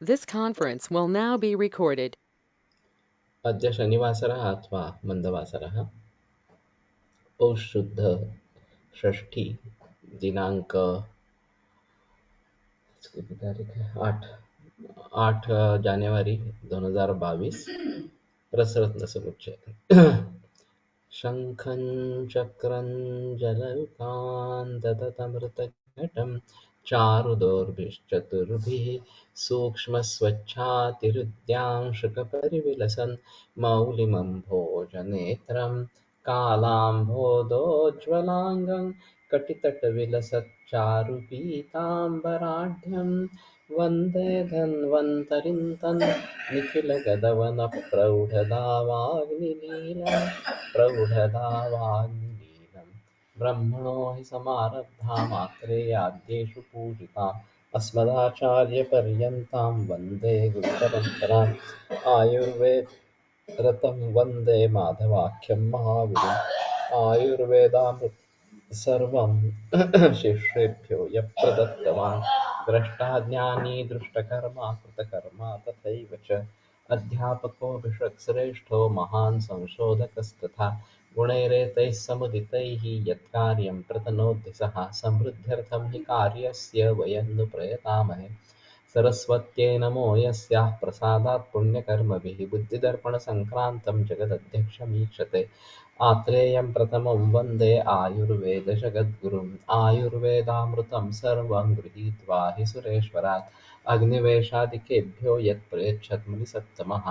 This conference will now be recorded. अद्य शनिवासरः अथवा मन्दवासरः पौषशुद्ध षष्ठी दिनांक किती तारीख है 8 जानेवारी 2022 रसरत्न समुच्चय शङ्खं चक्रं जलौकान् ददतमृतघटं चारुदोर्भिश्चतुर्भिः सूक्ष्मस्वच्छातिहृद्यांशुकपरिविलसन् मौलिमम्भोजनेत्रं कालाम्भोदोज्ज्वलाङ्गं कटितटविलसच्चारुपीताम्बराढ्यं वन्दे धन्वन्तरिं तन् निखिलगदवनप्रौढदावाग्निलीलम् प्रौढदावाग्निलीलम् ब्रह्मणो हि समारब्धा मात्रेयाद्येषु पूजिताम् अस्मदाचार्यपर्यन्तां वन्दे गुरुपरम्पराम् आयुर्वेदरतं वन्दे माधवाख्यं महाविदुम् आयुर्वेदामृतं सर्वं शिष्येभ्यो यः प्रदत्तवान् द्रष्टा ज्ञानी दृष्टकर्मा कृतकर्मा तथैव च अध्यापको विषक्श्रेष्ठो महान् संशोधकस्तथा गुणैरेतैः समुदितैः यत्कार्यं प्रतनोति सः समृद्ध्यर्थं हि कार्यस्य वयं नु प्रयतामहे सरस्वत्यै नमो यस्याः प्रसादात् पुण्यकर्मभिः बुद्धिदर्पणसङ्क्रान्तं जगदध्यक्षमीक्षते आत्रेयं प्रथमं वन्दे आयुर्वेदजगद्गुरुम् आयुर्वेदामृतं सर्वं गृहीत्वा हि सुरेश्वरात् अग्निवेशादिकेभ्यो यत्प्रेच्छत् मुनिसत्तमः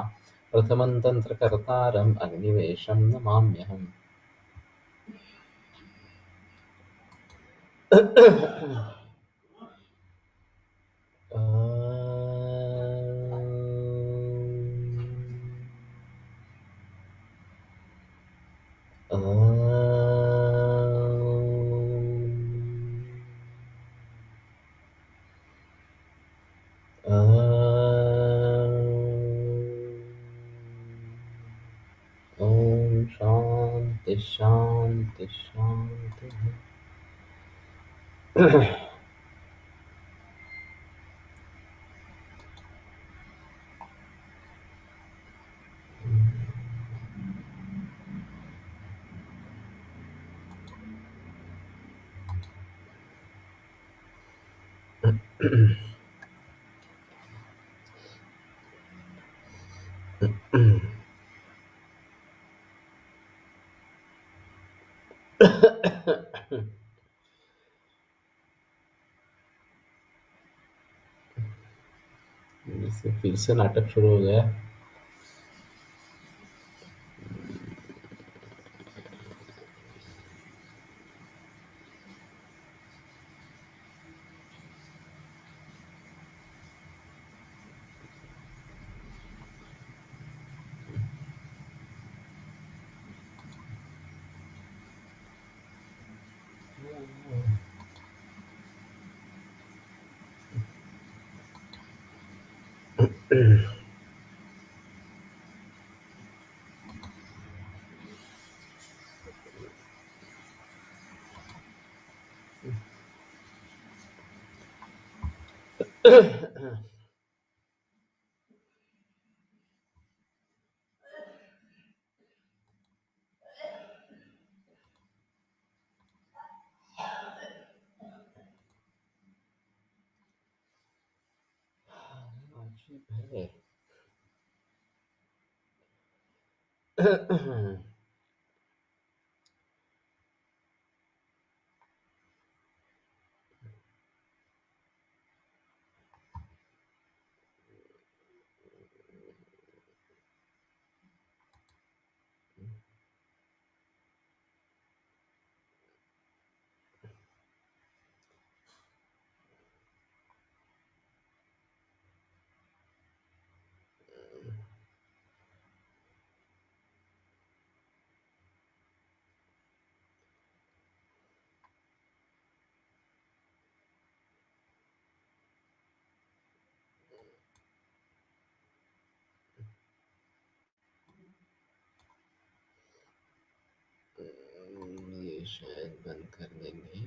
प्रथमं तन्त्रकर्तारम् अग्निवेशं नमाम्यहम् ॐ शान्ति शान्ति शान्तिः फिर से नाटक शुरू हो गया। अजीब है। ये शायद बंद कर देंगे।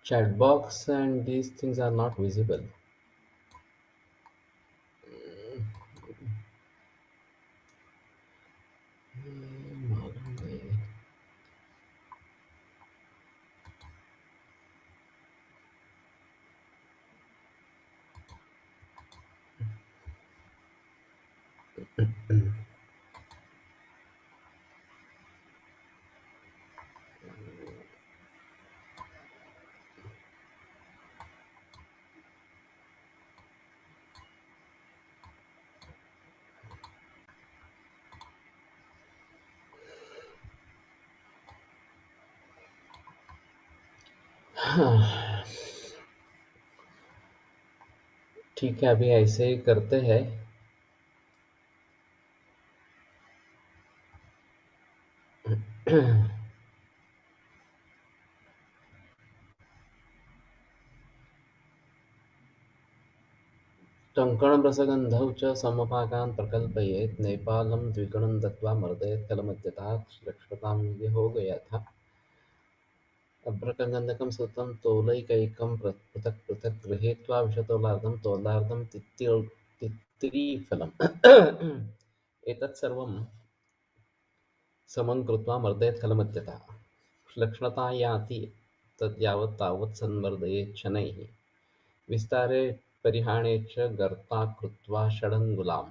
Chat box and these things are not visible. मालूम नहीं। ठीक है, अभी ऐसे ही करते हैं। टङ्कणरसगन्धौ च समभागान् प्रकल्पयेत्, नेपालं द्विगुणं दत्त्वा मर्दयेत् खलमद्यथा। श्लक्ष्मतां ये हो गया था। अभ्रकगन्धकं सुतं तोलैकैकं पृथक् पृथक् गृहीत्वा विषतोलार्धं तोलार्धं तित्तिरीफलम् एतत् सर्वं समं कृत्वा मर्दयेत् खलमद्यथा। श्लक्ष्णता याति तद्यावत् तावत् संवर्धयेत् शनैः। विस्तारे परिहाणे च गर्ता कृत्वा षडङ्गुलाम्।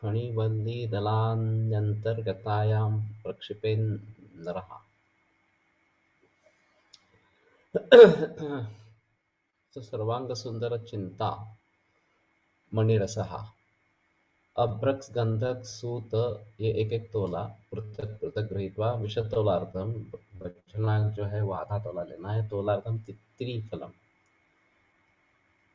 फणिवल्लीदलान्यन्तर्गतायां प्रक्षिपेन्नरः। तो सर्वांगसुंदरचिंता मणिरसः। अभ्रक्स गंधक सूत ये एक एक तोला पृथक पृथक गृहीत्वा विषतोलार्थम। बचना जो है वो आधा तोला लेना है। तोलार्थम तित्तिरी फलम,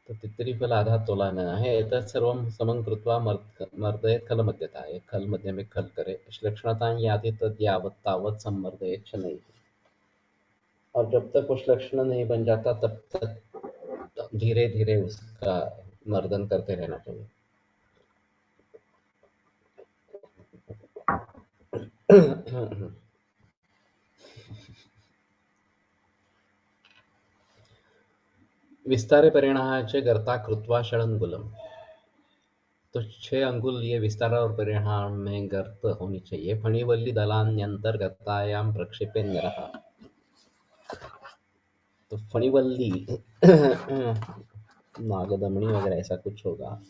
तो तित्तिरी फल आधा तोला लेना है। एतत् सर्वं समं कृत्वा मर्दयेत् खलमद्यथा। एक खल मध्य में खल करे। श्लक्ष्णता याति तद यावत् तावत् संमर्दयेत् शनैः। और जब तक वो श्लक्ष्ण नहीं बन जाता तब तक धीरे धीरे उसका मर्दन करते रहना चाहिए। विस्तारे परिणाः च गर्ता कृत्वा षडंगुलम। तो 6 अंगुल ये विस्तार और परिणाम में गर्त होनी चाहिए। फणिवल्ली दलान्यंतर्गतायाम प्रक्षेपे नरः। तो फणिवल्ली नागदमनी वगैरह ऐसा कुछ होगा।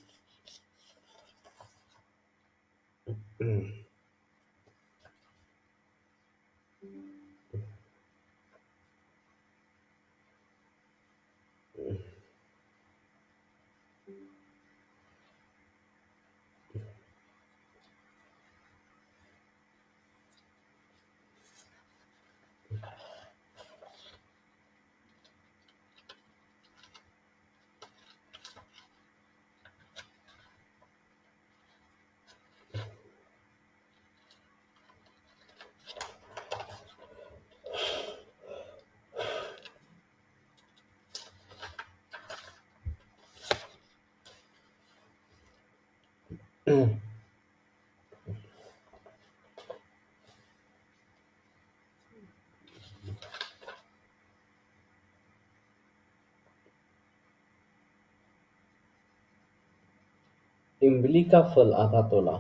इमली का फल आधा तोला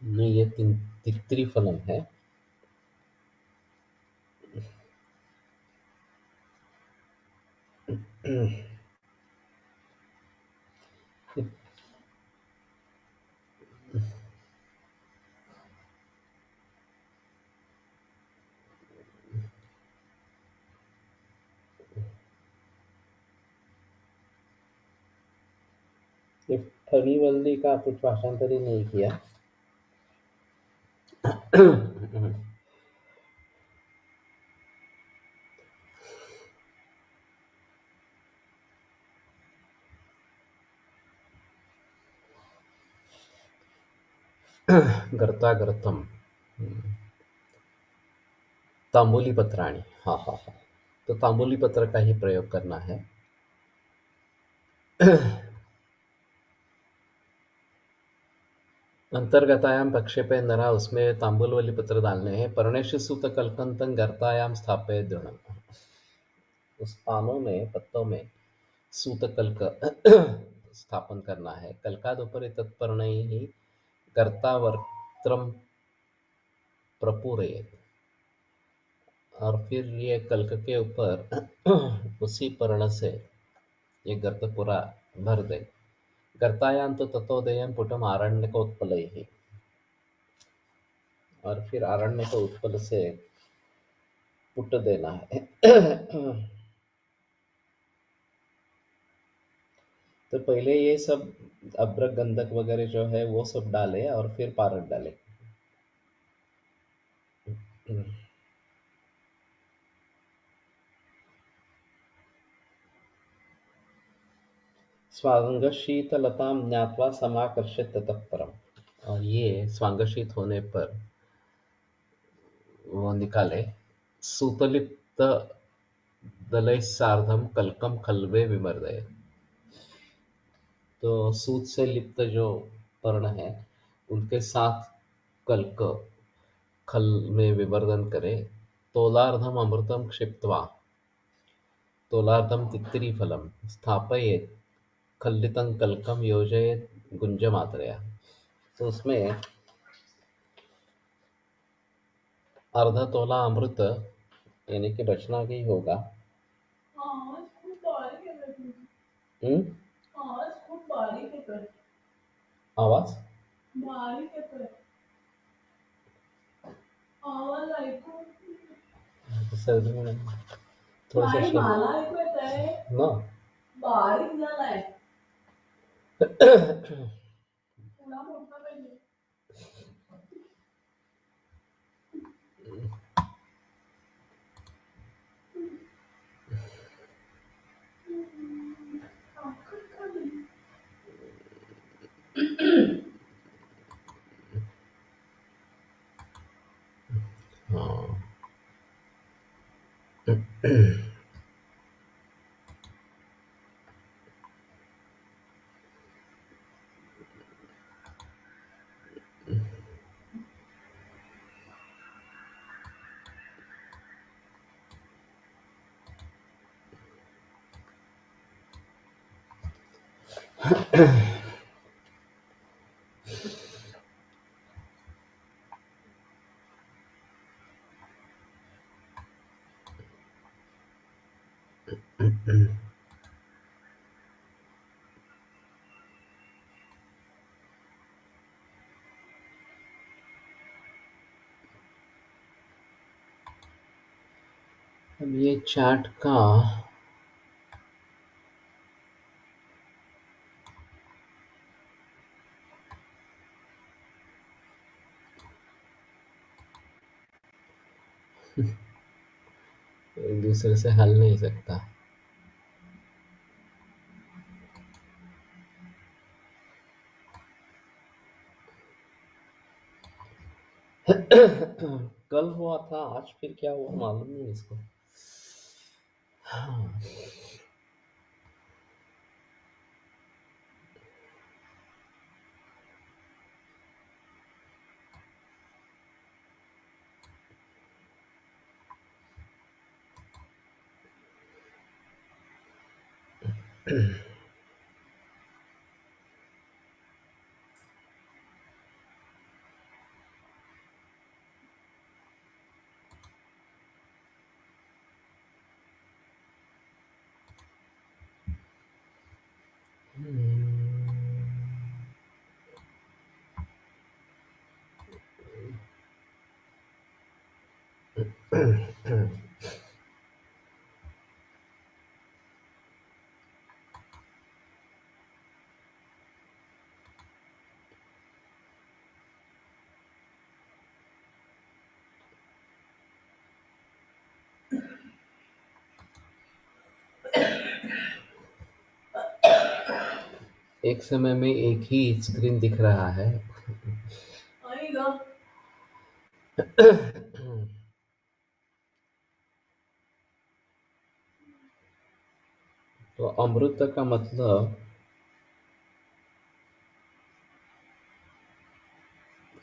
नहीं, ये तित्री फलम है। ये फणिवल्ली का कुछ भाषांतर ही नहीं किया। गर्ता गर्तम तांबूली पत्राणी। हाँ हाँ हाँ, तो तांबूली पत्र का ही प्रयोग करना है। अंतर्गतायां प्रक्षेपे नरः उसमें तांबूलवली पत्र डालने हैं। पर्णेषु सूत कल्कंतं गर्तायां स्थापयेत् दृढम्। उस पानों में पत्तों में सूत कल्क स्थापन करना है। कल्कादुपरि तत्पर्णैः गर्तावर्त्रं प्रपूरयेत्। और फिर ये कल्क के ऊपर उसी पर्ण से ये गर्त पूरा भर दे। गर्तायां तो ततोदयं पुटम आरण्यकोत्पलैः। और फिर आरण्य को उत्पल से पुट देना है। तो पहले ये सब अभ्रक गंधक वगैरह जो है वो सब डाले और फिर पारक डाले। स्वांगशीतलतां ज्ञात्वा समाकर्षेत् ततः परम्। और ये स्वांगशीत होने पर वो निकाले। सूतलिप्त दलैः सार्धं कल्कं खल्वे विमर्दय। तो सूत से लिप्त जो पर्ण है उनके साथ कल्क खल में विवर्धन करे। तोलार्धम अमृतम क्षिप्त्वा तोलार्धम तित्तिरीफलम स्थापयेत् खल्लितं कल्कम योजयेत् गुंजमात्रया। तो उसमें अर्धा तोला अमृत यानी कि बचना ही होगा। हम्म? आवाज सर्दी में थोड़ा सा ना हाँ। अब ये चार्ट का एक दूसरे से हल नहीं सकता। कल हुआ था, आज फिर क्या हुआ मालूम नहीं इसको। हाँ। एक समय में एक ही स्क्रीन दिख रहा है। तो अमृत का मतलब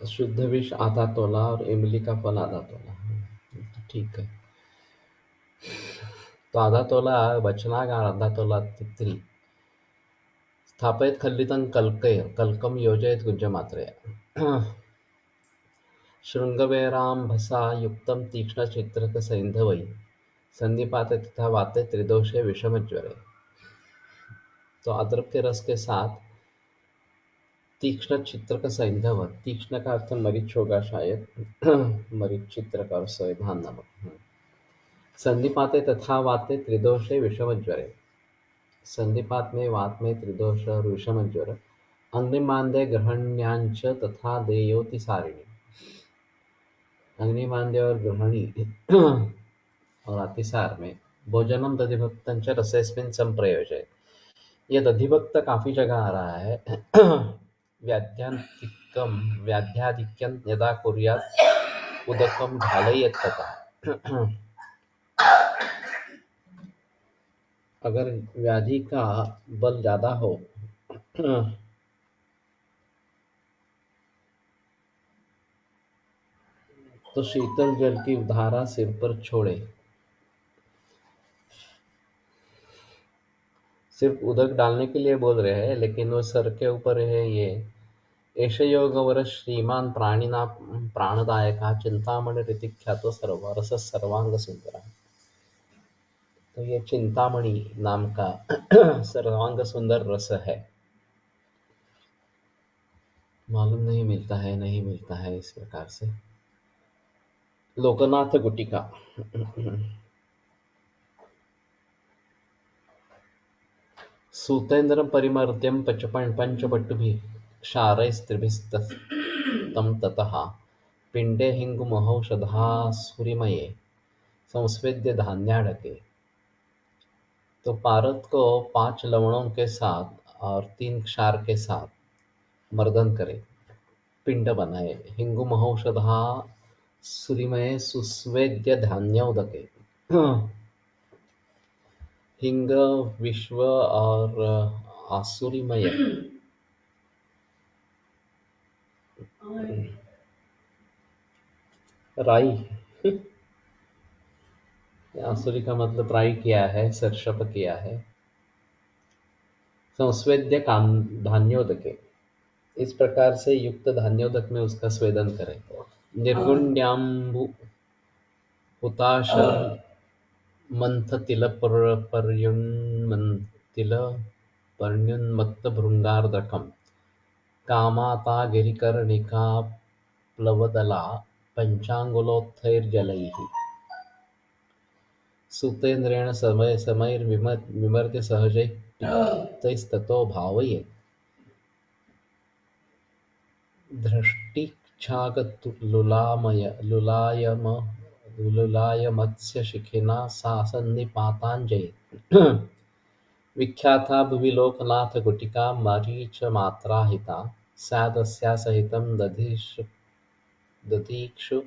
शुद्ध विष आधा तोला और इमली का फल आधा तोला। ठीक है। तो आधा तोला वचनाग और आधा तोला तित्री स्थापयत खल्लितं कल्कं योजयत गुंजमात्रया शृंगवेराम्भसा युक्तं तीक्ष्णचित्रकसैन्धवैः सन्निपाते तथा वाते त्रिदोषे विषमज्वरे। तो अदरक के रस के साथ तीक्ष्ण चित्र का सैंधव, तीक्ष्ण का अर्थ मरीच होगा शायद मरीच चित्र का और संविधान नमक। संधिपाते तथा वाते त्रिदोषे विषम ज्वरे, संधिपात में वात में त्रिदोष और विषम ज्वर। अग्निमांदे ग्रहण्यांच तथा देयोति सारिणी, अग्निमांदे और ग्रहणी और अतिसार में भोजनम दधिभक्तं च रसेस्मिन् संप्रयोजय। ये दधिभक्त काफी जगह आ रहा है व्याध्याधिक्यं यदा कुर्यात् उदकं ढालयेत् तथा। अगर व्याधि का बल ज्यादा हो तो शीतल जल की धारा सिर पर छोड़े। सिर्फ उदक डालने के लिए बोल रहे हैं, लेकिन वो सर के ऊपर है ये। एष योगवर श्रीमान प्राणिना प्राणदायका चिंतामणि रीति ख्यातो सर्वरस सर्वांग सुंदर। तो ये चिंतामणि नाम का सर्वांग सुंदर रस है। मालूम नहीं मिलता है, नहीं मिलता है इस प्रकार से। लोकनाथ गुटिका सूतेन्द्रं परिमर्द्यं पंचपट्टुभिः क्षारैस्त्रिभिस्तं ततः पिण्डे हिङ्गुमहौषधासुरिमये संस्वेद्य धान्याढके। तो पारद को 5 लवणों के साथ और 3 क्षार के साथ मर्दन करे, पिंड बनाए। हिंगुमहौषधा सुरिमय सुस्वेद्य धान्योदके। हिंग विश्व और आसुरीमय राई आसुरी का मतलब राई किया है, सरसप किया है। संस्वेद्य धान्योदके, इस प्रकार से युक्त धान्योदक में उसका स्वेदन करें। निर्गुण्याम्बु हुताश मंथ तिल पर्युन्मत्त भृंगार्दकम कामाता गिरिकर्णिका प्लवदला पंचांगुलोत्थैर्जलैः सुतेन्द्रेण समैर्विमर्द्य सहजैः पित्तैस्ततो भावयेत् धृष्टिक्षागतुलुलायमत्स्य सा सन्निपाताञ्जयेत्। विख्याता भुवि लोकनाथ गुटिका मरीचमात्राहिता स्यादस्या सहितं दधीक्षु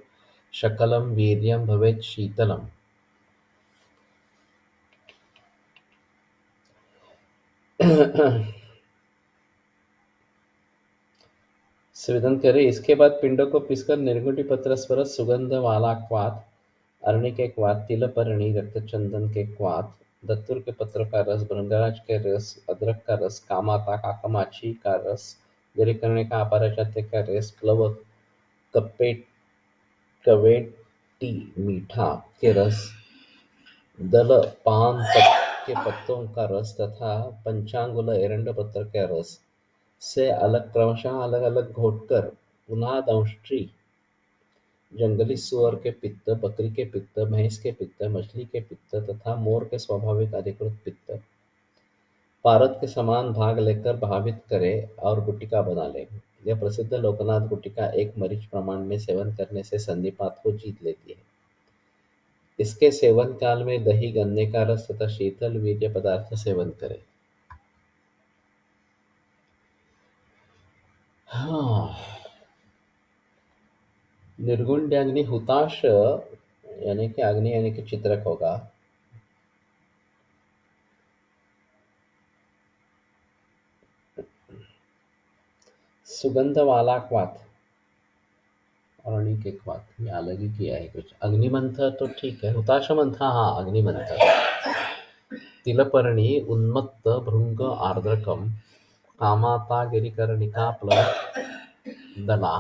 शकलं वीर्यं भवेत् शीतलम्। स्वेदन करे। इसके बाद पिंडों को पीसकर निर्गुटी पत्र स्वर सुगंध वाला क्वाथ, अरणी के क्वाथ, तिल परणी, रक्तचंदन के क्वाथ, दत्तूर के पत्र का रस, भृंगराज के रस, अदरक का रस, कामाता काकमाची का रस, गिरिकर्णी का अपराजित का रस, प्लव कवेटी मीठा के रस, दल पान के पत्तों का रस तथा पंचांगुल एरंड पत्र के रस से अलग क्रमशः अलग अलग घोटकर पुनः दंष्ट्री जंगली सुअर के पित्त, बकरी के पित्त, भैंस के पित्त, मछली के पित्त तथा मोर के स्वाभाविक अधिकृत पित्त पारद के समान भाग लेकर भावित करे और गुटिका बना ले। यह प्रसिद्ध लोकनाथ गुटिका एक मरीच प्रमाण में सेवन करने से संधिपात को जीत लेती है। इसके सेवन काल में दही, गन्ने का रस तथा शीतल वीर्य पदार्थ सेवन करें। हाँ, निर्गुण्य हुताश यानी कि अग्नि यानी कि चित्रक होगा। सुगंध वाला क्वाथ एक एक बात ये अलग ही किया है कुछ। अग्निमंथ तो ठीक है, हुताशमंथ, हाँ अग्निमंथ। तिलपर्णी उन्मत्त भृंग आर्द्रकम कामातागिरिकर्णिका प्लवदला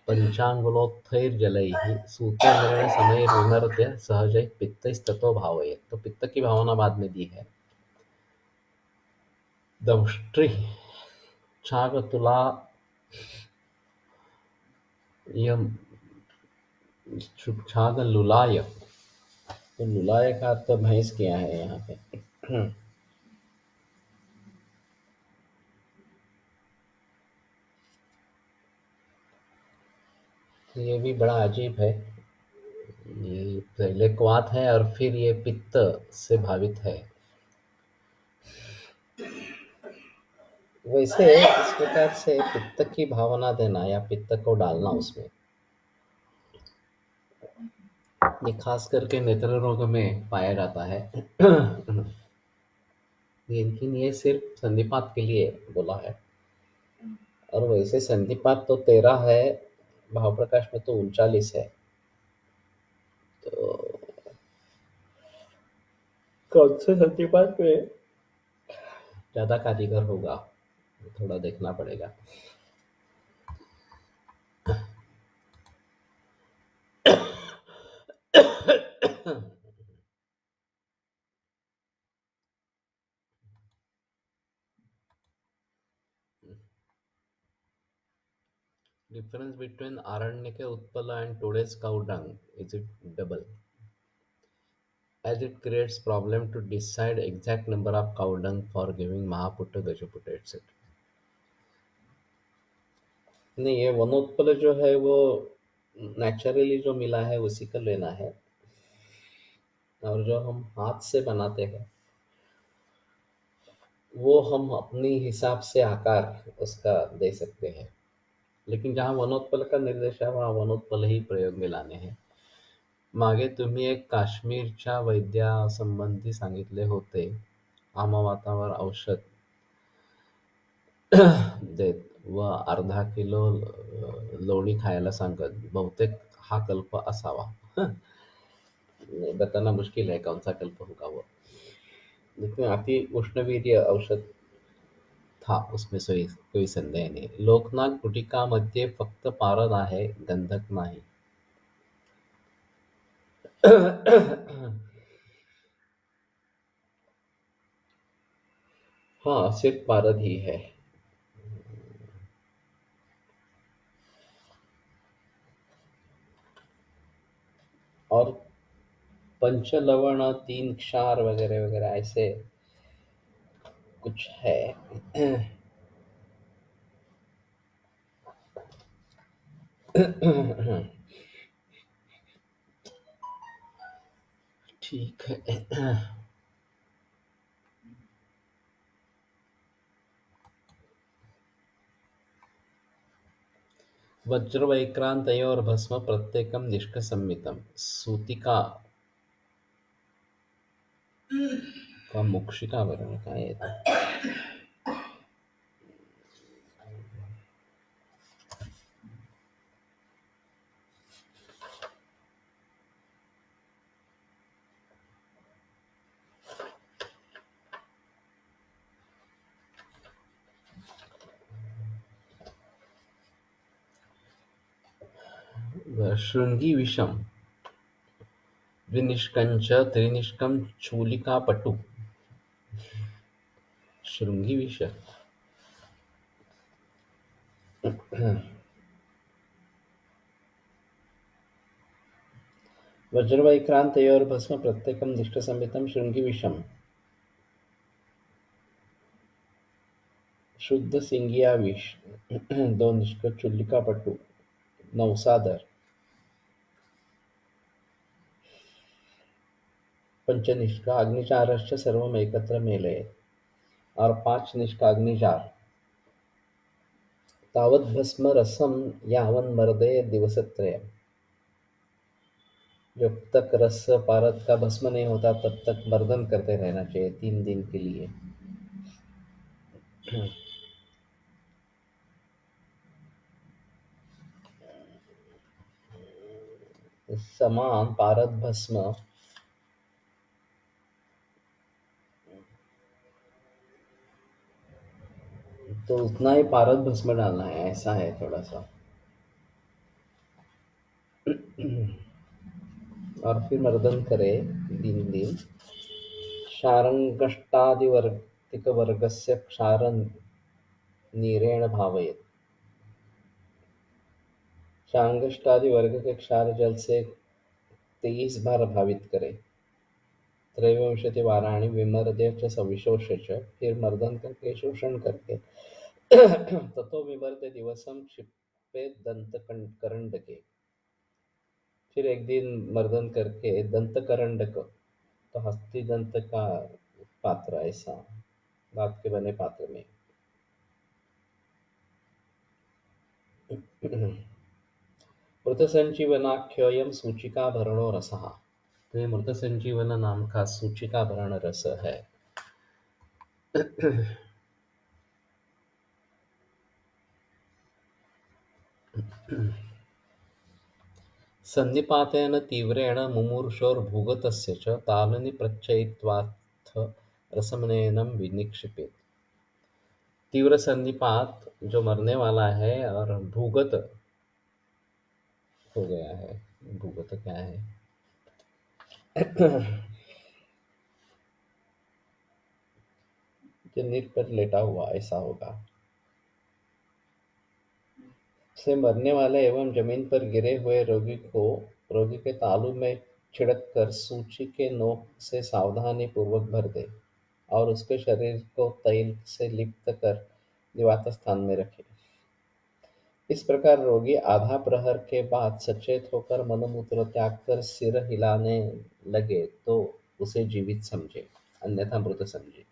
पंचांगुलोत्थैर्जलैः सूतेन्द्रणसमैर्विमर्द्य सहजैः पित्तैस्ततो भावयेत्। तो पित्त की भावना बाद में दी है। दंष्ट्री छागतुला यम छाग लुलाय। तो लुलाय का अर्थ भैंस किया है यहाँ पे। ये भी बड़ा अजीब है। ये पहले क्वात है और फिर ये पित्त से भावित है। वैसे इस प्रकार से पित्त की भावना देना या पित्त को डालना उसमें, ये खास करके नेत्र रोग में पाया जाता है। लेकिन ये सिर्फ संधिपात के लिए बोला है। और वैसे संधिपात तो 13 है, भाव प्रकाश में तो 39 है। तो कौन से संधिपात में ज्यादा कारीगर होगा थोड़ा देखना पड़ेगा। Difference between Aranyaka Utpala and today's cow dung, is it double? As it creates problem to decide exact number of cow dung for giving Mahaputta, Gajaputta, etc. नहीं, ये वनोत्पल जो है वो नेचुरली जो मिला है उसी का लेना है। और जो हम हाथ से बनाते हैं वो हम अपनी हिसाब से आकार उसका दे सकते हैं। लेकिन जहाँ वनोत्पल का निर्देश है वहाँ वनोत्पल ही प्रयोग में लाने हैं। मागे तुम्ही एक काश्मीरच्या वैद्यासंबंधी सांगितले होते. आमवातावर औषध देत व अर्धा किलो लोणी खायला सांगत. बहुतेक हा कल्प असावा. नहीं, बताना मुश्किल है कौन सा कल्प होगा वो। लेकिन अति उष्णवीर्य औषध था, उसमें कोई संदेह नहीं। लोकनाथ गुटिकामध्ये फक्त पारद आहे, गंधक नाही. हाँ, सिर्फ पारद ही है। और पंचलवण, तीन क्षार वगैरह वगैरह ऐसे कुछ है। ठीक है। वज्रवैक्रांतयोर भस्म प्रत्येकम निष्कसंमितम। सूतिका का मुक्षिका वर्ण का ये था। शृंगी विषम द्विनिष्कंच त्रिनिष्कम चूलिका पटु। शृंगी विष। वज्रवैक्रांतयोर भस्म प्रत्येकम निष्कसंमितम शृंगी विषम। शुद्ध सिंगिया विष। दो निष्क चुल्लिका पटु। नवसादर। पंचनिष्का अग्निचारश्च सर्वम एकत्र मेलये। और 5 निष्का अग्निचार। तावत् भस्म रसम यावन मर्दे दिवसत्रयम्। जब तक रस पारद का भस्म नहीं होता तब तक मर्दन करते रहना चाहिए 3 दिन के लिए। समान पारद भस्म, तो उतना ही पारद भस्म डालना है, ऐसा है थोड़ा सा। और फिर मर्दन करे दिन दिन। क्षारङ्गष्टादिवर्तिकवर्गस्य क्षार नीरेण भावयेत्। क्षारंगष्टादि वर्ग के क्षार जल से 23 बार भावित करे। त्रयोविंशति वाराणि विमर्द्य च सविशोष्य च, फिर मर्दन करके शोषण करके ततो विमर्द्य दिवसम क्षिपे दंत करंडके। फिर एक दिन मर्दन करके दंत करंडक, तो हस्ती दंत का पात्र, ऐसा दांत के बने पात्र में। मृत संजीवनाख्योऽयं सूचिकाभरणो रसः। तो ये मृत संजीवन नाम का सूचिकाभरण रस है। सन्निपातेन तीव्रेण मुमूर्षोर्भूगतस्य च तालनि प्रत्ययित्वाथ रसमनयनं विनिक्षिपेत्। तीव्र सन्निपात, जो मरने वाला है, और भूगत हो गया है। भूगत क्या है? जो नीट पर लेटा हुआ, ऐसा होगा। से मरने वाले एवं जमीन पर गिरे हुए रोगी के तालू में छिड़क कर सूची के नोक से सावधानी पूर्वक भर दे और उसके शरीर को तैल से लिप्त कर दिवात स्थान में रखे। इस प्रकार रोगी आधा प्रहर के बाद सचेत होकर मनमूत्र त्याग कर सिर हिलाने लगे तो उसे जीवित समझे, अन्यथा मृत समझे।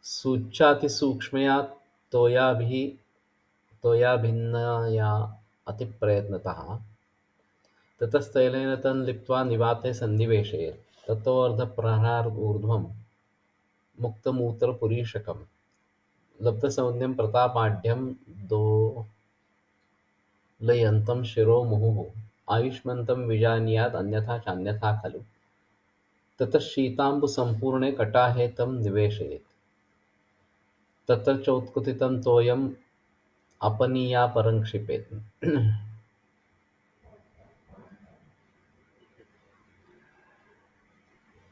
सूच्यातिसूक्ष्मया तोयाभिन्नया अतिप्रयत्नतः ततस्तैलेन तन्लिप्त्वा निवाते सन्निवेशयेत्। ततोऽर्धप्रहरादूर्ध्वं मुक्तमूत्रपुरीशकं लब्धसंज्ञं प्रतापाढ्यं दोलयन्तं शिरो मुहुः आयुष्मन्तं विजानीयात् अन्यथा चान्यथा खलु। ततः शीताम्बुसम्पूर्णे कटाहे तं निवेशयेत्। तत्र चोत्कुथितं तोयम् अपनीयापरं क्षिपेत्।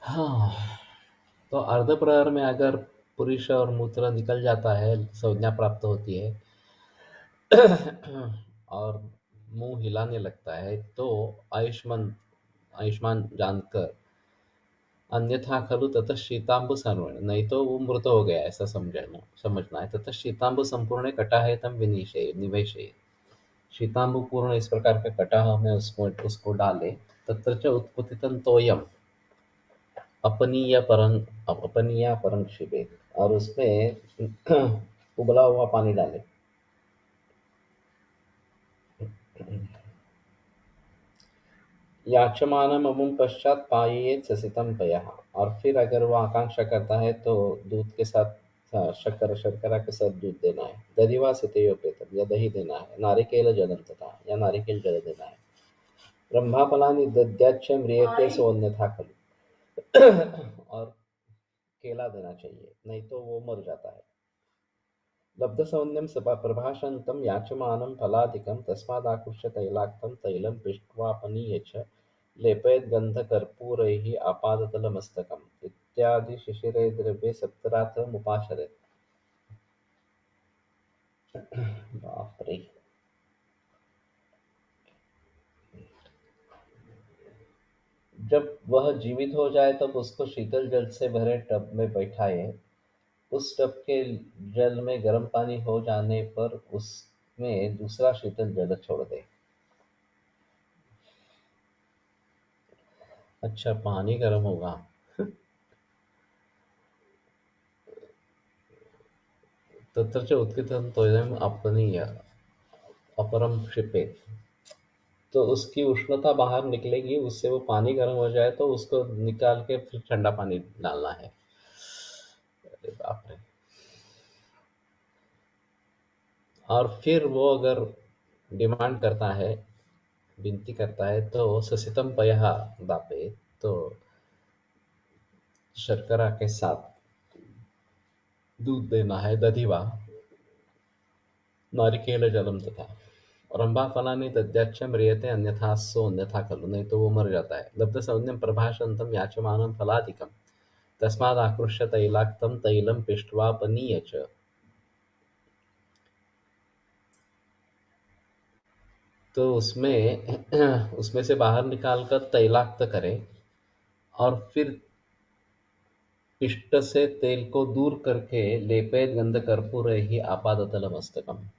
हाँ, तो अर्ध प्रहर में अगर पुरुष और मूत्र निकल जाता है, संज्ञा प्राप्त होती है और मुंह हिलाने लगता है, तो आयुष्मान आयुष्मान जानकर अन्यथा खलु ततः शीतांबु सर्वण, नहीं तो वो मृत हो गया, ऐसा समझना है। ततः शीतांबु संपूर्ण कटा है तम विनिशे निवेशे। शीतांबु पूर्ण इस प्रकार का कटाह में उसको डाले। तत्र च उत्कुथितं तोयम अपनीया परंग शिवे, और उसमें उबला हुआ पानी डाले। याचमानम अमुम पश्चात पायेत ससितम पयः, और फिर अगर वो आकांक्षा करता है तो दूध के साथ शर्करा के साथ दूध देना है। दधिवा सितयोपेतम, या दही देना है। नारिकेल जलम तथा, या नारिकेल जल देना है। ब्रह्माफलानि दद्याच्च म्रियते सोऽन्यथा खलु, और केला देना चाहिए, नहीं तो वो मर जाता है। लब्धसौम्यं प्रभाषन्तं याचमानं फलादिकं तस्मादाकृष्य तैलाक्तं तैलं पृष्ट्वापनीय च लेपयेत् गन्धकर्पूरैः आपादतलमस्तकम् इत्यादि शिशिरे द्रव्ये सप्तरात्रमुपाचरेत्। बाप रे! जब वह जीवित हो जाए तब उसको शीतल जल से भरे टब में बैठाए। उस टब के जल में गर्म पानी हो जाने पर उसमें दूसरा शीतल जल छोड़ दे। अच्छा, पानी गर्म होगा। तत्र च उत्थितं तोयम् अपरम क्षिपेत्, तो उसकी उष्णता बाहर निकलेगी, उससे वो पानी गर्म हो जाए तो उसको निकाल के फिर ठंडा पानी डालना है। अरे बाप रे! और फिर वो अगर डिमांड करता है, विनती करता है, तो ससितम पयः दापे, तो शर्करा के साथ दूध देना है, दधिवा नारिकेल जलम तथा। रंभाफलानि दद्याच्च म्रियते अन्यथा सो अन्यथा खलु, नहीं तो वो मर जाता है। लब्ध सौम्यम प्रभाषंतम याचमानं फलादिकम तस्मादाकृष्य तैलाक्तम तैलम पिष्ट्वा पनीय च। तो उसमें उसमें से बाहर निकालकर तैलाक्त करें, और फिर पिष्ट से तेल को दूर करके लेपेत गंध कर्पूर ही आपादतल मस्तकम,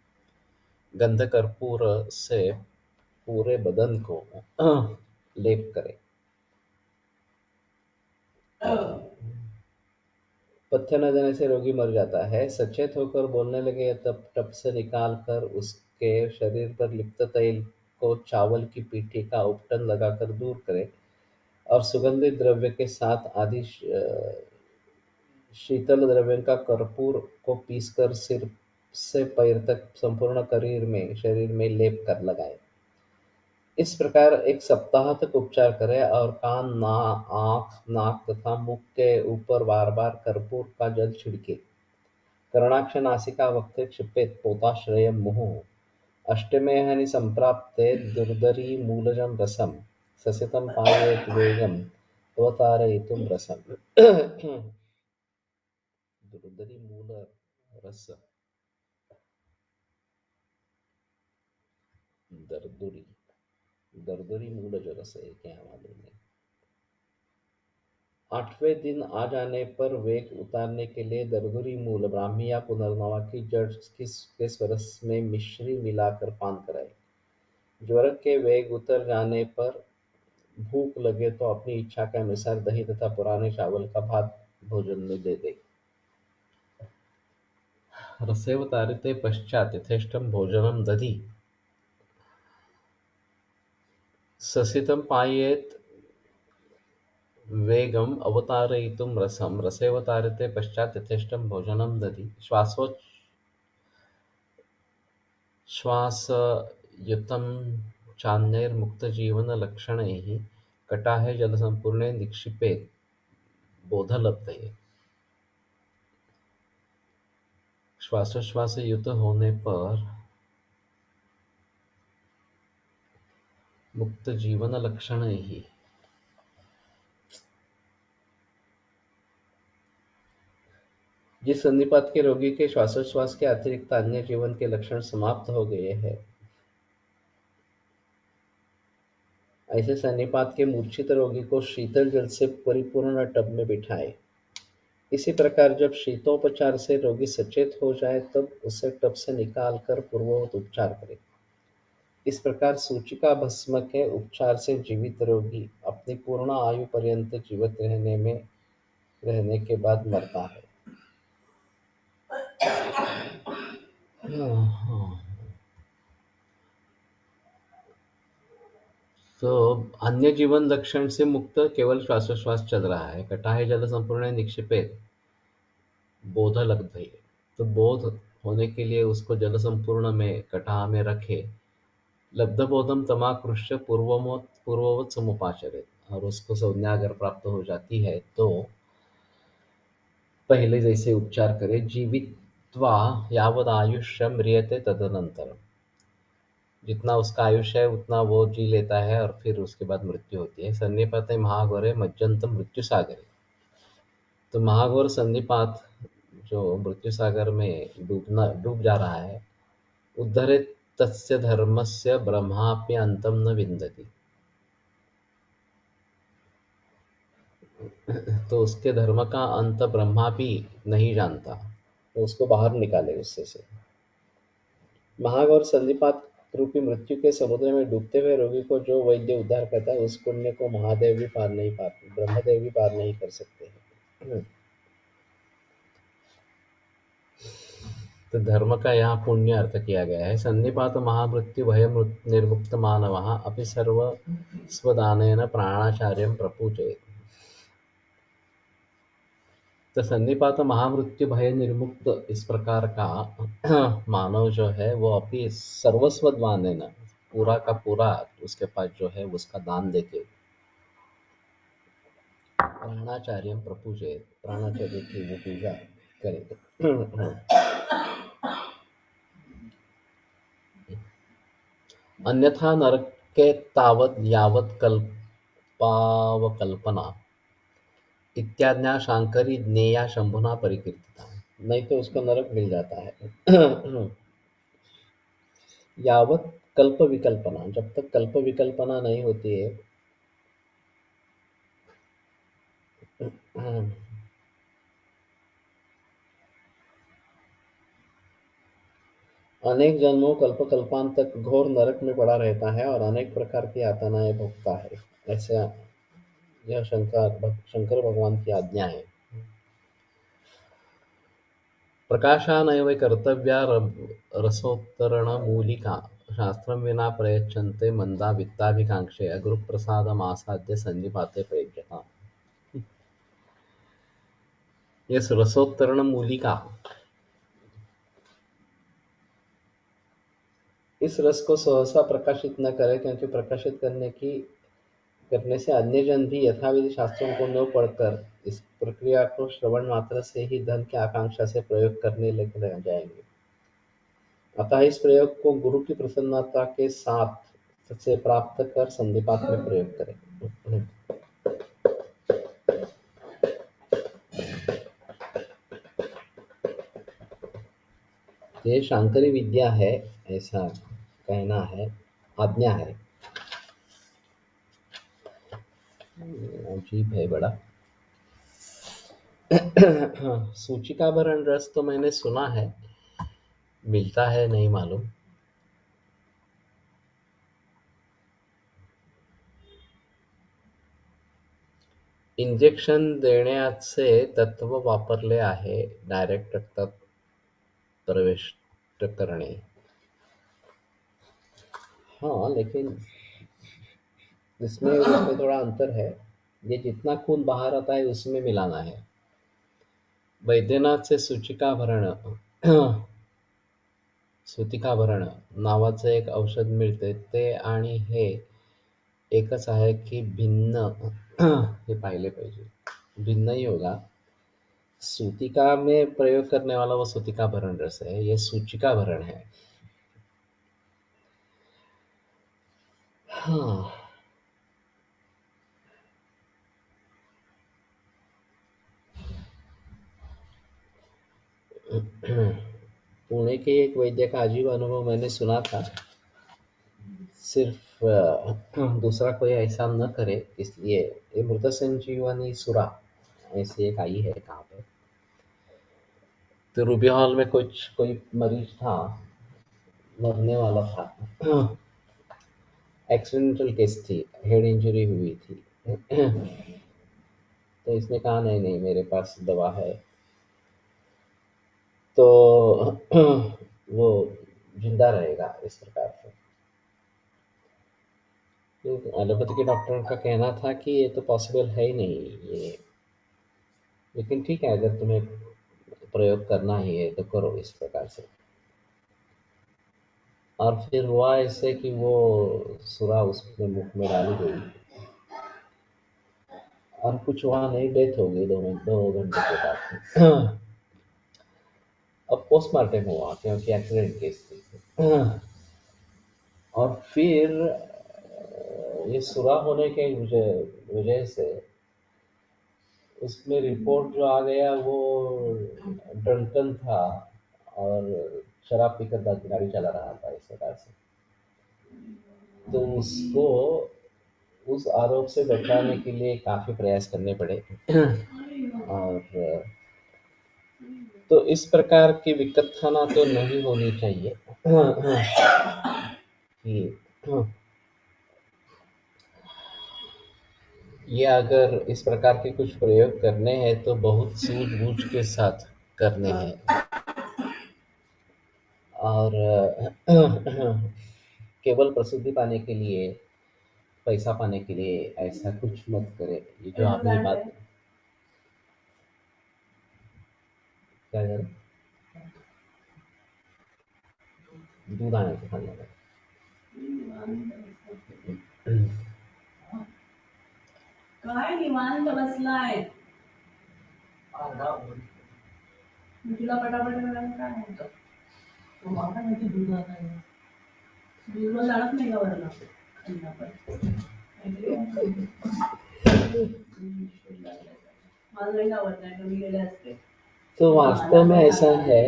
गंध कर्पूर से पूरे बदन को लेप करें। पथ्य न देने से रोगी मर जाता है। सचेत होकर बोलने लगे तब टप से निकाल कर उसके शरीर पर लिप्त तेल को चावल की पीठी का उपटन लगाकर दूर करे, और सुगंधित द्रव्य के साथ आदि शीतल द्रव्य का कर्पूर को पीसकर सिर से पैर तक संपूर्ण शरीर में लेप कर लगाए। इस प्रकार 1 सप्ताह तक उपचार करें, और कान, आँख, नाक तथा मुख के ऊपर बार-बार कर्पूर का जल छिड़के। कर्णाक्ष नासिका वक्त्रे क्षिपेत् पोताश्रयं मुहुः। अष्टमे हनि संप्राप्ते दुर्धरी मूलजं रसं ससितं पायेत् वेगम् अवतारयितुं रसम्। दुर्धरी मूल रस, दरदुरी दरदरी मूल जो रस है, क्या मालूम नहीं। 8वें दिन आ जाने पर वेग उतारने के लिए दरदुरी मूल, ब्राह्मी या पुनर्नवा की जड़ के स्वरस में मिश्री मिलाकर पान कराए। ज्वर के वेग उतर जाने पर भूख लगे तो अपनी इच्छा के अनुसार दही तथा पुराने चावल का भात भोजन में दे दे। रसेवतारिते पश्चात यथेष्टं भोजनं दधि ससितं पायेत् वेगम अवतारयितुं रसं। रसेवतारिते पश्चात यथेष्टं भोजनं दधि श्वासयुतं चान्यैर्मुक्तजीवनलक्षणैः कटाहे जलसंपूर्णे निक्षिपेत् बोधलब्धये। श्वासोच्छ्वास युक्त होने पर मुक्त जीवन लक्षण ही, जिस संधिपात के रोगी के श्वासोच्छ्वास के अतिरिक्त अन्य जीवन के लक्षण समाप्त हो गए हैं, ऐसे संधिपात के मूर्छित रोगी को शीतल जल से परिपूर्ण टब में बिठाए। इसी प्रकार जब शीतोपचार से रोगी सचेत हो जाए तब उसे टब से निकालकर पूर्ववत उपचार करें। इस प्रकार सूचिका भस्म के उपचार से जीवित रोगी अपनी पूर्ण आयु पर्यंत जीवित रहने के बाद मरता है। तो अन्य जीवन लक्षण से मुक्त केवल श्वासोच्छ्वास चल रहा है। कटाहे जल संपूर्ण निक्षिपेत बोध लब्धये, तो बोध होने के लिए उसको जल संपूर्ण में कटाह में रखे। लब्ध बोधम तमाकृष्य पूर्ववत समुपाचरित, और उसको संज्ञा अगर प्राप्त हो जाती है तो पहले जैसे उपचार करे। जीवित्वा यावद आयुष्य म्रियते तदनंतर, जितना उसका आयुष्य है उतना वो जी लेता है, और फिर उसके बाद मृत्यु होती है। सन्निपाते महाघोरे मज्जंतम मृत्यु सागरे, तो महाघोर सन्निपात जो मृत्यु सागर में डूब जा रहा है, उद्धरे तस्य धर्मस्य ब्रह्माप्य अंतम न विन्दति, तो उसके धर्म का अंत ब्रह्मा भी नहीं जानता, तो उसको बाहर निकाले उससे से। महाघोर संधिपात रूपी मृत्यु के समुद्र में डूबते हुए रोगी को जो वैद्य उद्धार करता है, उस पुण्य को महादेव भी पार नहीं पाते, ब्रह्मदेव भी पार नहीं कर सकते हैं। तो धर्म का यहाँ पुण्य अर्थ किया गया है। सन्निपात महामृत्यु भय निर्मुक्त मानवः अपि सर्व स्वदानेन प्राणाचार्यं प्रपूजयेत्। तो सन्निपात महामृत्यु भय निर्मुक्त इस प्रकार का मानव जो है वो अपनी सर्वस्व दान देना, पूरा का पूरा उसके पास जो है उसका दान देके प्राणाचार्य प्रपूजे, प्राणाचार्य की वो पूजा करे। अन्यथा नरके तावत् यावत् कल्पावकल्पना इत्याज्ञा शांकरी ज्ञेया शंभुना परिकीर्तिता। नहीं तो उसको नरक मिल जाता है। यावत कल्प विकल्पना, जब तक कल्प विकल्पना नहीं होती है, अनेक जन्मों कल्प कल्पांत तक घोर नरक में पड़ा रहता है और अनेक प्रकार की यातनाएं भोगता है। ऐसा यह शंकर भगवान की आज्ञा है। प्रकाशानैव कर्तव्या रसोत्तरणमूलिका शास्त्रं विना प्रयच्छन्ते मंदा वित्ताभिकाङ्क्षया गुरुप्रसादमासाद्य सन्निपाते प्रयुज्यता। ये रसोत्तरण मूलिका, इस रस को सहसा प्रकाशित न करे, क्योंकि प्रकाशित करने से अन्य जन भी यथाविधि शास्त्रों को न पढ़कर इस प्रक्रिया को श्रवण मात्र से ही धन की आकांक्षा से प्रयोग करने लग जाएंगे। अतः इस प्रयोग को गुरु की प्रसन्नता के साथ से प्राप्त कर संधिपात में प्रयोग करें। ये शांकरी विद्या है, ऐसा कहना है, आज्ञा है। अजीब है बड़ा। सूचिकाभरण रस तो मैंने सुना है, मिलता है नहीं मालूम। इंजेक्शन देण्याचे तत्व वापरले आहे, डायरेक्ट रक्तात प्रविष्ट करणे। हाँ, लेकिन इसमें थोड़ा अंतर है। ये जितना खून बाहर आता है उसमें मिलाना है। वैद्यनाथ से सूतिकाभरण नावाचं एक औषध मिळते, ते आणि हे एकच आहे की भिन्न हे पाहिले पाहिजे, भिन्न ही होगा। सूतिका में प्रयोग करने वाला वो सूतिकाभरण रस है, ये सूचिकाभरण है। हाँ। पुणे के एक वैद्य का अजीब अनुभव मैंने सुना था। सिर्फ दूसरा कोई ऐसा न करे इसलिए ये मृत संजीवनी सुरा ऐसी एक आई है कहाँ पे, तो रूबी हॉल में कोई मरीज था, मरने वाला था। एक्सीडेंटल केस थी, हेड इंजरी हुई थी। तो इसने कहा नहीं नहीं मेरे पास दवा है, तो वो जिंदा रहेगा इस प्रकार से। तो एलोपैथी के डॉक्टर का कहना था कि ये तो पॉसिबल है ही नहीं ये, लेकिन ठीक है अगर तुम्हें प्रयोग करना ही है तो करो इस प्रकार से। और फिर हुआ ऐसे कि वो सुरा उसमें मुख में डाली गई और कुछ वहाँ नहीं, डेथ हो गई 2 घंटे के बाद। अब पोस्टमार्टम हुआ क्योंकि एक्सीडेंट केस थी। और फिर ये सुरा होने के वजह से उसमें रिपोर्ट जो आ गया वो ड्रंकन था और शराब पीकर गाड़ी चला रहा था इस प्रकार से। तो उसको उस आरोप से बचाने के लिए काफी प्रयास करने पड़े। और तो इस प्रकार की विकथना तो नहीं होनी चाहिए कि ये अगर इस प्रकार के कुछ प्रयोग करने हैं तो बहुत सूझबूझ के साथ करने हैं और केवल प्रसिद्धि पाने के लिए, पैसा पाने के लिए ऐसा कुछ मत करे। ये जो आपने बात क्या करें? दूध आणायचं सांगा. काय निवांत बसलाय मी तुला पटापट करायला काय म्हणतो आता किती दूध आहे दूध जाणत नाही का वरला मला नाही आवडत नाही कमी गेले असते. तो वास्तव में ऐसा है.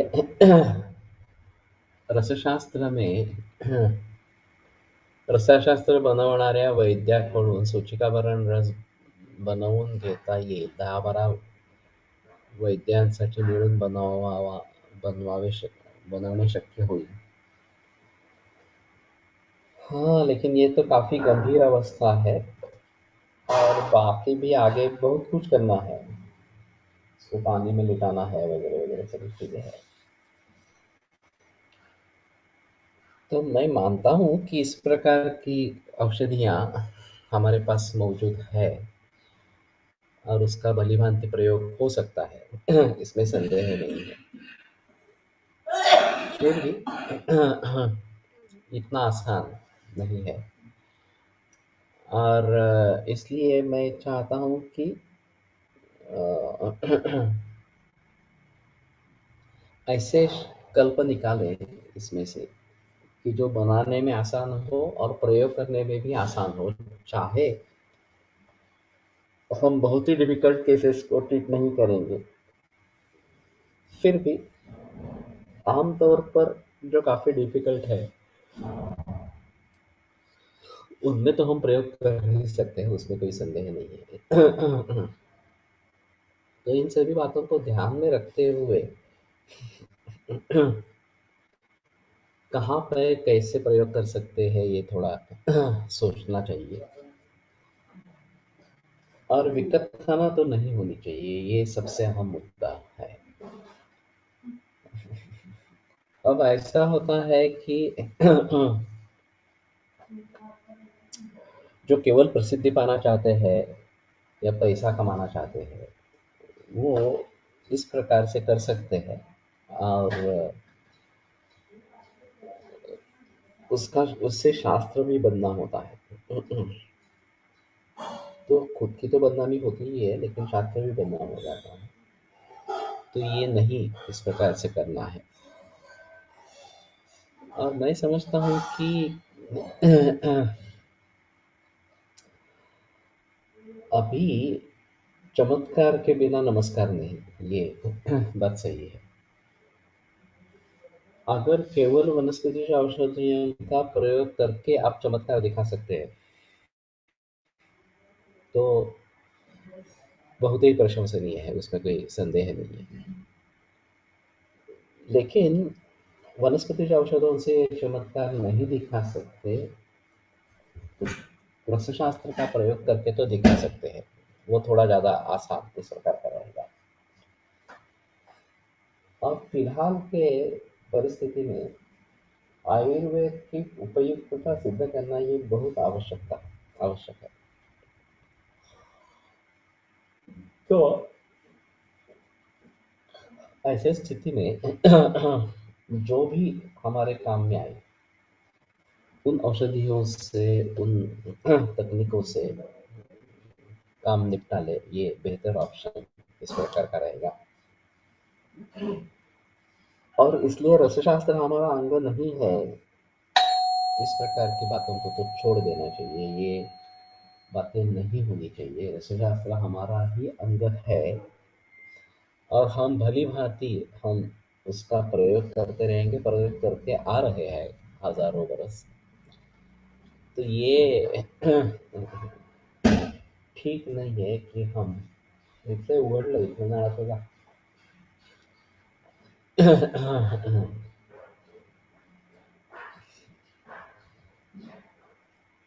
रसाशास्त्र बनवणाऱ्या वैद्याकडून सूचिकाभरण रस बनवून घेता येईल. 10-12 वैद्यांसाठी मिळून बनवणे शक्य होईल. हाँ, लेकिन ये तो काफी गंभीर अवस्था है और बाकी भी आगे बहुत कुछ करना है. उसको पानी में लिटाना है वगैरह वगैरह सभी चीजें हैं. तो मैं मानता हूँ कि इस प्रकार की औषधियाँ हमारे पास मौजूद है और उसका भलीभांति प्रयोग हो सकता है. इसमें संदेह नहीं है. फिर भी इतना आसान नहीं है और इसलिए मैं चाहता हूँ कि ऐसे कल्प निकालें इसमें से कि जो बनाने में आसान हो और प्रयोग करने में भी आसान हो. चाहे हम बहुत ही डिफिकल्ट केसेस को ट्रीट नहीं करेंगे, फिर भी आमतौर पर जो काफी डिफिकल्ट है उनमें तो हम प्रयोग कर ही सकते हैं, उसमें कोई संदेह नहीं है. तो इन सभी बातों को ध्यान में रखते हुए कहाँ पे कैसे प्रयोग कर सकते हैं ये थोड़ा सोचना चाहिए. और विकट खाना तो नहीं होनी चाहिए, ये सबसे अहम मुद्दा है. अब ऐसा होता है कि जो केवल प्रसिद्धि पाना चाहते हैं या पैसा कमाना चाहते हैं वो इस प्रकार से कर सकते हैं और उससे शास्त्र भी बदनाम होता है. तो खुद की तो बदनामी होती ही है लेकिन शास्त्र भी बदनाम हो जाता है. तो ये नहीं इस प्रकार से करना है. और मैं समझता हूँ कि अभी चमत्कार के बिना नमस्कार नहीं, ये बात सही है. अगर केवल वनस्पति औषधियों का प्रयोग करके आप चमत्कार दिखा सकते हैं तो बहुत ही प्रशंसनीय है, उसमें कोई संदेह नहीं है. लेकिन वनस्पति औषधों से चमत्कार नहीं दिखा सकते, रसशास्त्र का प्रयोग करके तो दिखा सकते हैं. वो थोड़ा ज्यादा आसान इस प्रकार का रहेगा. और फिलहाल के परिस्थिति में आयुर्वेद की उपयुक्तता सिद्ध करना ये बहुत आवश्यक है. तो ऐसे स्थिति में जो भी हमारे काम में आए उन औषधियों से, उन तकनीकों से काम निपटा ले, ये बेहतर ऑप्शन इस प्रकार का रहेगा. और इसलिए रसशास्त्र हमारा अंग नहीं है, इस प्रकार की बातों को तो छोड़ देना चाहिए. ये बातें नहीं होनी चाहिए. रसशास्त्र हमारा ही अंग है और हम भली भांति हम उसका प्रयोग करते रहेंगे, प्रयोग करते आ रहे हैं हजारों बरस. तो ये ठीक नहीं है कि हम इथे उघडलं इथे जाण्याचं का.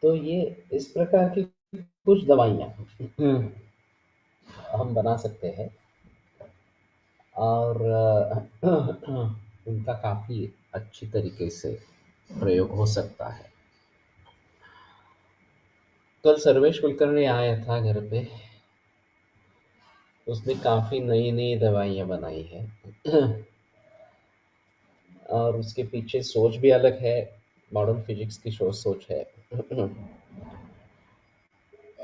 तो ये इस प्रकार की कुछ दवाइयाँ हम बना सकते हैं और उनका काफी अच्छी तरीके से प्रयोग हो सकता है. कल सर्वेश कुलकर्णी आया था घर पे उसने काफ़ी नई-नई दवाइयाँ बनाई हैं और उसके पीछे सोच भी अलग है, मॉडर्न फिजिक्स की सोच है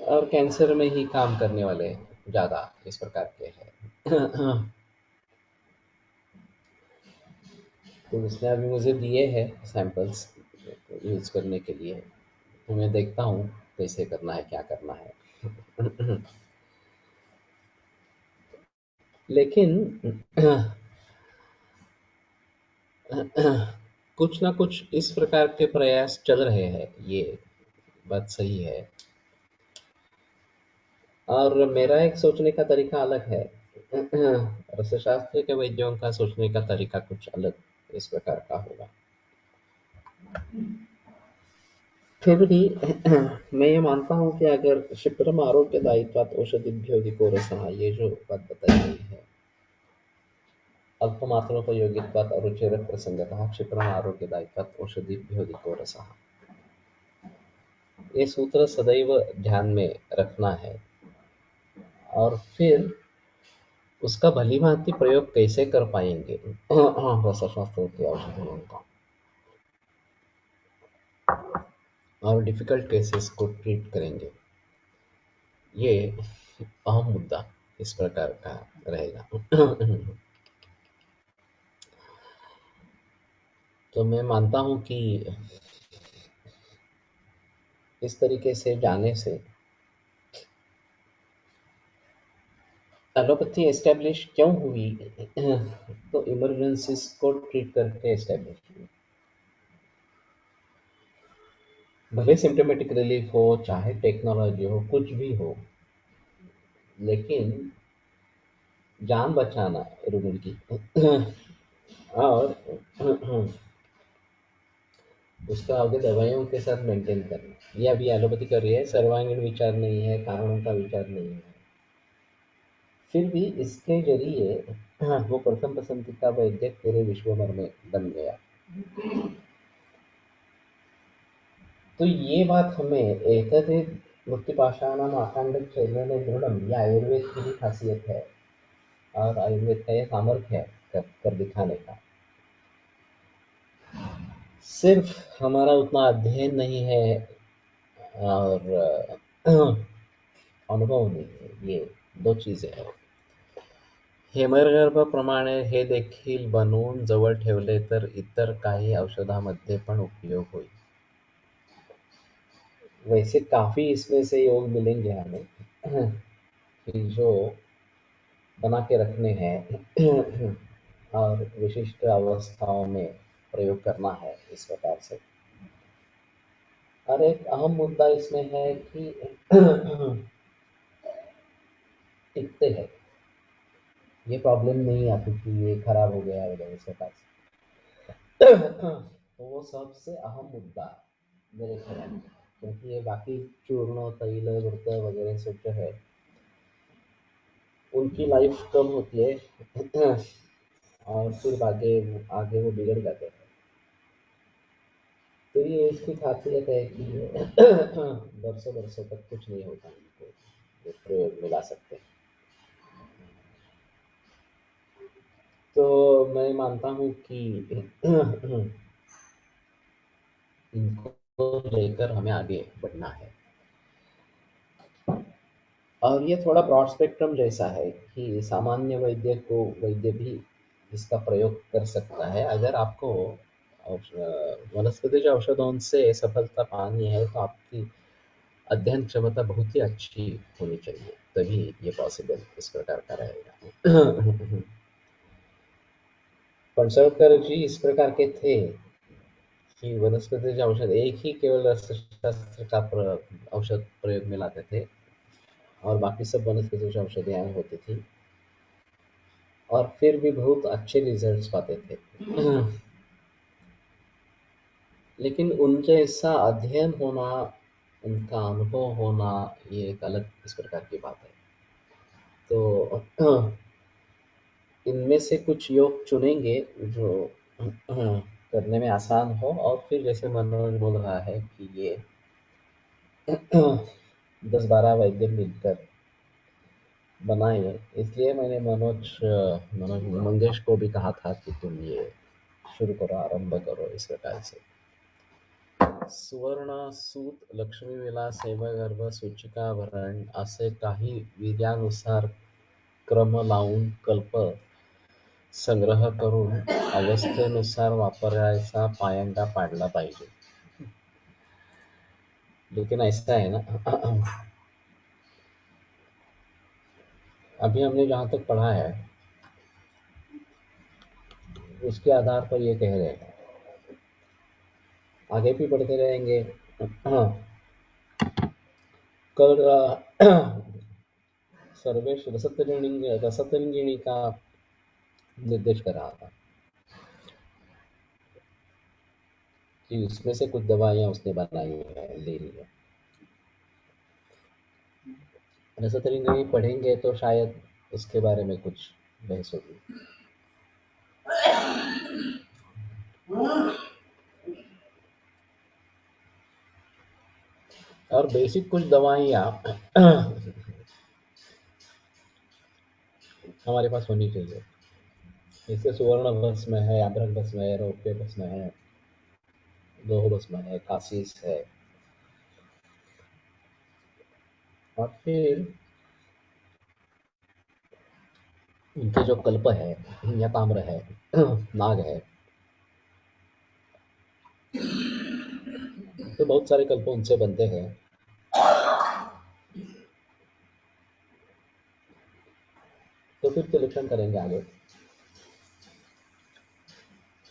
और कैंसर में ही काम करने वाले ज़्यादा इस प्रकार के हैं। तो उसने अभी मुझे दिए हैं सैंपल्स यूज़ करने के लिए, तो मैं देखता हूँ कैसे करना है, क्या करना है। लेकिन कुछ ना कुछ इस प्रकार के प्रयास चल रहे हैं, ये बात सही है। और मेरा एक सोचने का तरीका अलग है। रसशास्त्र के वैद्यों का सोचने का तरीका कुछ अलग इस प्रकार का होगा। फिर भी मैं ये मानता हूँ कि अगर क्षिप्रम आरोग्यदायित्वात् औषधिभ्यो रसः, ये जो बात बताई गई है, अल्पमात्रोपयोगित्वात् अरुचिरप्रसंगतः क्षिप्रम आरोग्यदायित्वात् औषधिभ्यो रसः, ये सूत्र सदैव ध्यान में रखना है। और फिर उसका भली-भांति प्रयोग कैसे कर पाएँगे रसशास्त्र की औषधियों का, और डिफ़िकल्ट केसेस को ट्रीट करेंगे, ये अहम मुद्दा इस प्रकार का रहेगा। तो मैं मानता हूँ कि इस तरीके से जाने से एलोपैथी एस्टेब्लिश क्यों हुई? तो इमरजेंसीज को ट्रीट करके एस्टेब्लिश हुई। भले सिम्टोमेटिक रिलीफ हो, चाहे टेक्नोलॉजी हो, कुछ भी हो, लेकिन जान बचाना रोगी की और उसका आगे दवाइयों के साथ मेंटेन करना, ये अभी एलोपैथी कर रही है, सर्वांगीण विचार नहीं है, कारणों का विचार नहीं है। फिर भी इसके जरिए वो प्रथम पसंदीदा वैद्य पूरे विश्व भर में बन गया। तो ये बात हमें एतदेव मुक्तिपाषाणाम् आकांडच्छेदेन दृढ़म्, ये आयुर्वेद की भी खासियत है और आयुर्वेद का ये सामर्थ्य है कर दिखाने का। सिर्फ हमारा उतना अध्ययन नहीं है और अनुभव नहीं है, ये दो चीजें हैं। हेमरगर्भप्रमाणे हे देखील बनवून जवळ ठेवले तर इतर काही औषधामध्ये पण उपयोग होईल। वैसे काफ़ी इसमें से योग मिलेंगे हमें कि जो बना के रखने हैं और विशिष्ट अवस्थाओं में प्रयोग करना है इस प्रकार से। और एक अहम मुद्दा इसमें है कि टिकते हैं, ये प्रॉब्लम नहीं आती कि ये खराब हो गया वगैरह इस प्रकार से। तो वो सबसे अहम मुद्दा मेरे ख्याल में, क्योंकि ये बाकी चूर्ण तैल व्रत वगैरह सब जो है उनकी लाइफ कम होती है और फिर आगे वो बिगड़ जाते हैं। तो ये इसकी खासियत है कि बरसों बरसों तक कुछ नहीं होता, इनको ये प्रयोग में ला सकते हैं। तो मैं मानता हूँ कि इनको लेकर हमें आगे बढ़ना है। और ये थोड़ा ब्रॉड स्पेक्ट्रम जैसा है कि सामान्य वैद्य भी इसका प्रयोग कर सकता है। अगर आपको वनस्पति औषधों से सफलता पानी है तो आपकी अध्ययन क्षमता बहुत ही अच्छी होनी चाहिए, तभी ये पॉसिबल इस प्रकार का रहेगा। पणसलकर जी इस प्रकार के थे कि वनस्पति औषध एक ही केवल रसशास्त्र का औषध प्रयोग में लाते थे और बाकी सब वनस्पति औषधियाँ होती थी और फिर भी बहुत अच्छे रिजल्ट्स पाते थे। लेकिन उनके ऐसा अध्ययन होना, उनका अनुभव होना, ये एक अलग इस प्रकार की बात है। तो इनमें से कुछ योग चुनेंगे जो करने में आसान हो, और फिर जैसे मनोज बोल रहा है कि ये 10-12 वैद्य मिलकर बनाए, इसलिए मैंने मनोज मंगेश को भी कहा था कि तुम ये शुरू करो, आरंभ करो इस प्रकार से। सुवर्ण सूत, लक्ष्मी विलास, हेमगर्भ, सूचिकाभरण असे काही वीर्यानुसार क्रम लावून कल्प संग्रह करून अवस्थेनुसार वापरायचा पायंडा पाडला पाहिजे। लेकिन ऐसा है ना, अभी हमने जहाँ तक पढ़ा है उसके आधार पर ये कह रहे हैं, आगे भी बढ़ते रहेंगे। कल सर्वेश रसतरंगिणी का निर्देश कर रहा था कि उसमें से कुछ दवाइयाँ उसने बनाई है, ले ली है। रसतरंगिणी पढ़ेंगे तो शायद उसके बारे में कुछ बहस होगी। और बेसिक कुछ दवाइयाँ हमारे पास होनी चाहिए। जैसे सुवर्ण भस्म है, अभ्रक भस्म है, रौप्य भस्म है, लोह भस्म है, कासीस है। और फिर उनके जो कल्प है या ताम्र है, नाग है, तो बहुत सारे कल्प उनसे बनते हैं। तो फिर सिलेक्शन करेंगे आगे,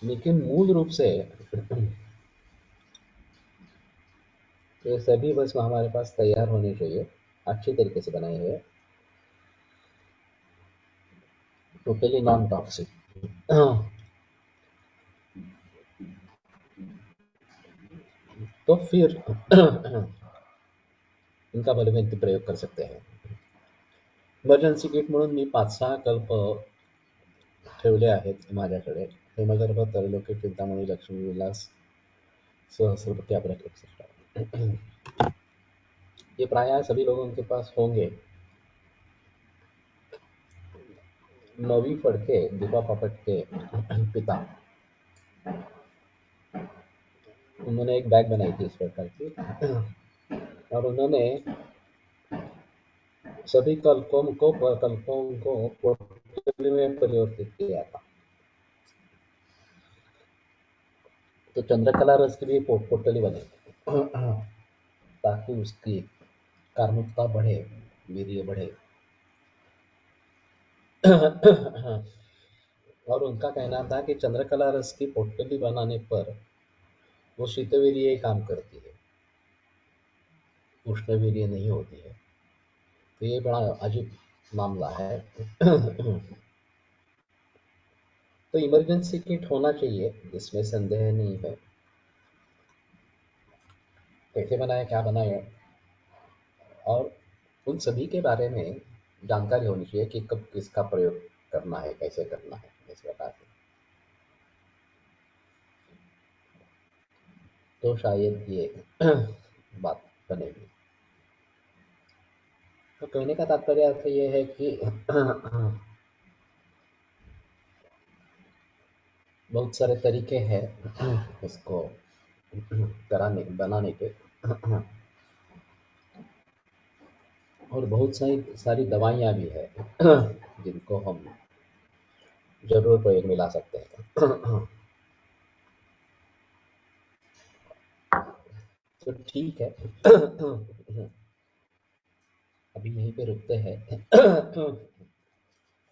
लेकिन मूल रूप से ये सभी भस्म हमारे पास तैयार होने चाहिए, अच्छी तरीके से बनाए हुए, टोटली नॉन टॉक्सिक। तो फिर इनका बलवंती प्रयोग कर सकते हैं। इमर्जन्सी किट म्हणून मी 5-6 कल्प ठेवले आहेत माझ्याकडे। हेमगर्भ, तरलोकी, चिंतामणी, लक्ष्मी विलास, सहस्रपति, अभ्रक एक्सेट्रा। ये प्रायः सभी लोगों के पास होंगे। नवी फड़के, दीपा पापट के पिता, उन्होंने एक बैग बनाई थी इस प्रकार की, और उन्होंने सभी कल्पों को पोर्टली में परिवर्तित किया था। तो चंद्रकला रस की भी पोर्टली बने ताकि उसकी कार्मुकता बढ़े, वीर्य बढ़े। और उनका कहना था कि चंद्रकला रस की पोटली बनाने पर वो शीतवीर्य काम करती है, उष्णवीर्य नहीं होती है। तो ये बड़ा अजीब मामला है। तो इमरजेंसी किट होना चाहिए, इसमें संदेह नहीं है। कैसे बनाए, क्या बनाए, और उन सभी के बारे में जानकारी होनी चाहिए कि कब किसका प्रयोग करना है, कैसे करना है, इस प्रकार से। तो शायद ये बात बनेगी। तो कहने का तात्पर्य अर्थ ये है कि बहुत सारे तरीके हैं इसको बनाने के, और बहुत सारी दवाइयाँ भी है जिनको हम जरूर प्रयोग में ला सकते हैं। तो ठीक है, अभी यहीं पे रुकते हैं।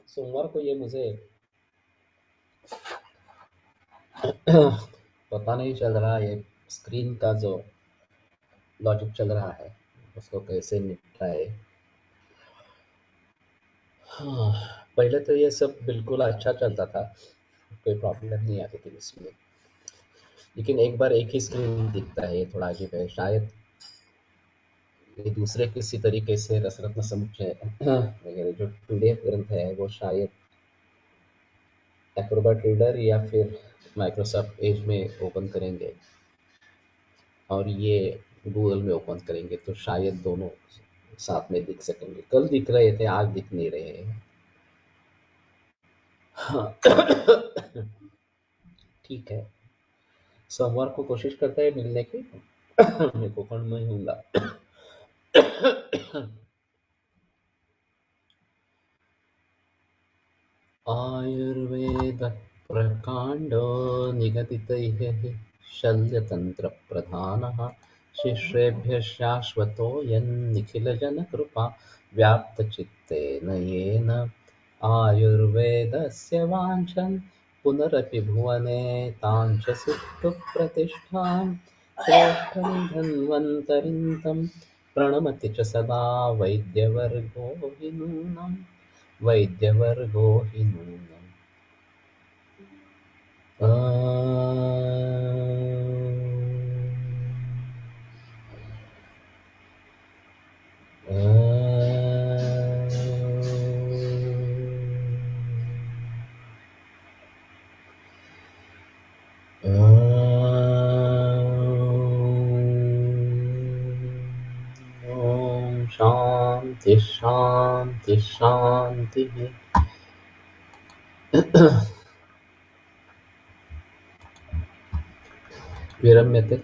सोमवार को ये मुझे पता नहीं चल रहा, ये स्क्रीन का जो लॉजिक चल रहा है उसको कैसे निपटाए। हाँ, पहले तो ये सब बिल्कुल अच्छा चलता था, कोई प्रॉब्लम नहीं आती थी इसमें, लेकिन एक बार एक ही स्क्रीन दिखता है, ये थोड़ा अजीब है। शायद ये दूसरे किसी तरीके से रसरत्न समुच्चय वगैरह जो पीडीएफ ग्रंथ है वो शायद एक्रोबैट रीडर या फिर माइक्रोसॉफ्ट एज में ओपन करेंगे और ये गूगल में ओपन करेंगे, तो शायद दोनों साथ में दिख सकेंगे। कल दिख रहे थे, आज दिख नहीं रहे। हाँ। ठीक है, सोमवार को कोशिश करते हैं मिलने की। मैं कोकण में हूँगा। आयुर्वेद प्रकाण्डो निगदितैः शल्यतन्त्रप्रधानः शिष्येभ्यः शाश्वतोऽयन्निखिलजनकृपा व्याप्तचित्तेन येन आयुर्वेदस्य वाञ्छन् पुनरपि भुवने तां च सुप्तुप्रतिष्ठां श्रेष्ठं धन्वन्तरिं तं प्रणमति च सदा वैद्यवर्गो हि नूनम् वैद्यवर्गो हि नूनम्। ॐ शान्ति शान्ति शान्तिः। विरम्यते।